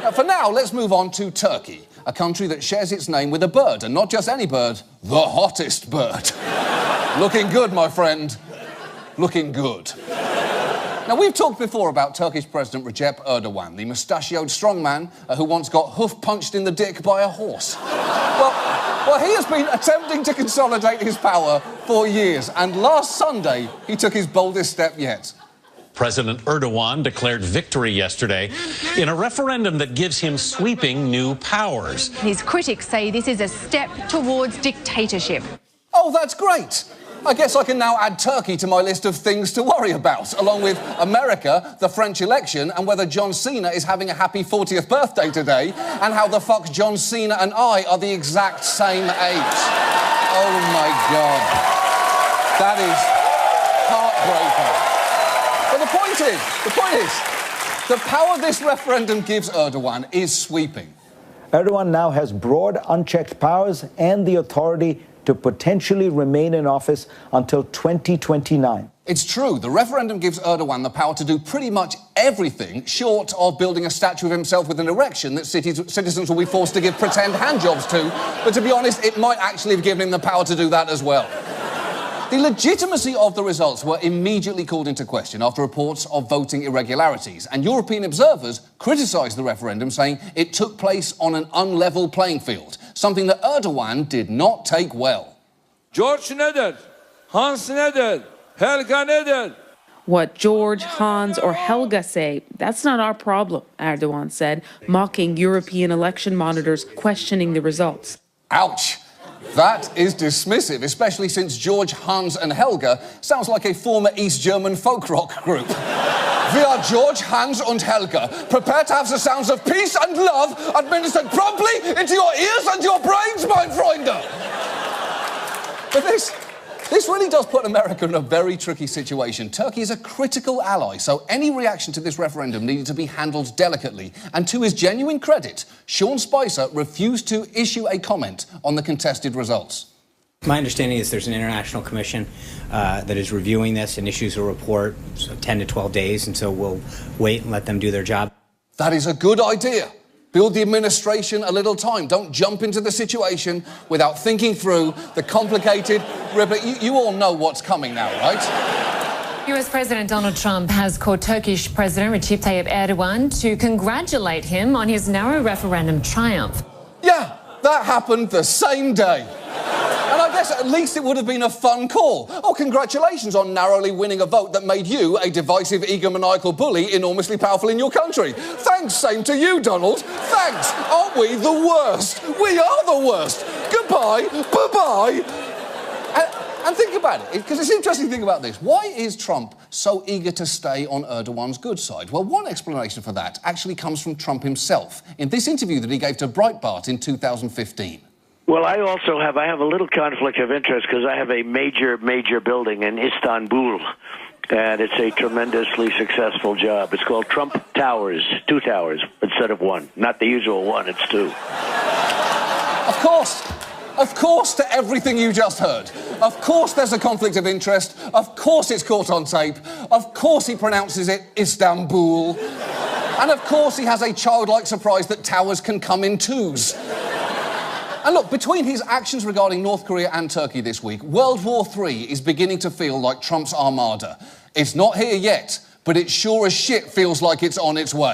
Now, for now, let's move on to Turkey, a country that shares its name with a bird, and not just any bird, the hottest bird. Looking good, my friend. Looking good. Now, we've talked before about Turkish President Recep Erdogan, the mustachioed strongman who once got hoof-punched in the dick by a horse. Well, he has been attempting to consolidate his power for years, and last Sunday, he took his boldest step yet. President Erdogan declared victory yesterday in a referendum that gives him sweeping new powers. His critics say this is a step towards dictatorship. Oh, that's great. I guess I can now add Turkey to my list of things to worry about, along with America, the French election, and whether John Cena is having a happy 40th birthday today, and how the fuck John Cena and I are the exact same age. Oh, my God. That is heartbreaking. But the point is, the power this referendum gives Erdogan is sweeping. Erdogan now has broad, unchecked powers and the authority to potentially remain in office until 2029. It's true, the referendum gives Erdogan the power to do pretty much everything short of building a statue of himself with an erection that citizens will be forced to give pretend handjobs to. But to be honest, it might actually have given him the power to do that as well. The legitimacy of the results were immediately called into question after reports of voting irregularities, and European observers criticised the referendum, saying it took place on an unlevel playing field, something that Erdogan did not take well. George nedir? Hans nedir? Helga nedir? What George, Hans or Helga say, that's not our problem, Erdogan said, mocking European election monitors questioning the results. Ouch. That is dismissive, especially since George, Hans and Helga sounds like a former East German folk rock group. We are George, Hans and Helga, prepared to have the sounds of peace and love administered promptly into your ears and your brains, mein Freunde. But this really does put America in a very tricky situation. Turkey is a critical ally, so any reaction to this referendum needed to be handled delicately. And to his genuine credit, Sean Spicer refused to issue a comment on the contested results. My understanding is there's an international commission that is reviewing this and issues a report, so 10 to 12 days, and so we'll wait and let them do their job. That is a good idea. Build the administration a little time. Don't jump into the situation without thinking through the complicated... You all know what's coming now, right? US President Donald Trump has called Turkish President Recep Tayyip Erdogan to congratulate him on his narrow referendum triumph. Yeah, that happened the same day. And I guess at least it would have been a fun call. Oh, congratulations on narrowly winning a vote that made you, a divisive, egomaniacal bully, enormously powerful in your country. Thanks, same to you, Donald. Thanks. Aren't we the worst? We are the worst. Goodbye. Bye-bye. And think about it, because it's interesting to think about this. Why is Trump so eager to stay on Erdogan's good side? Well, one explanation for that actually comes from Trump himself in this interview that he gave to Breitbart in 2015. Well, I have a little conflict of interest because I have a major building in Istanbul, and it's a tremendously successful job. It's called Trump Towers, 2 towers instead of 1. Not the usual 1, it's 2. Of course to everything you just heard. Of course there's a conflict of interest. Of course it's caught on tape. Of course he pronounces it Istanbul. And of course he has a childlike surprise that towers can come in 2s. And look, between his actions regarding North Korea and Turkey this week, World War III is beginning to feel like Trump's armada. It's not here yet, but it sure as shit feels like it's on its way.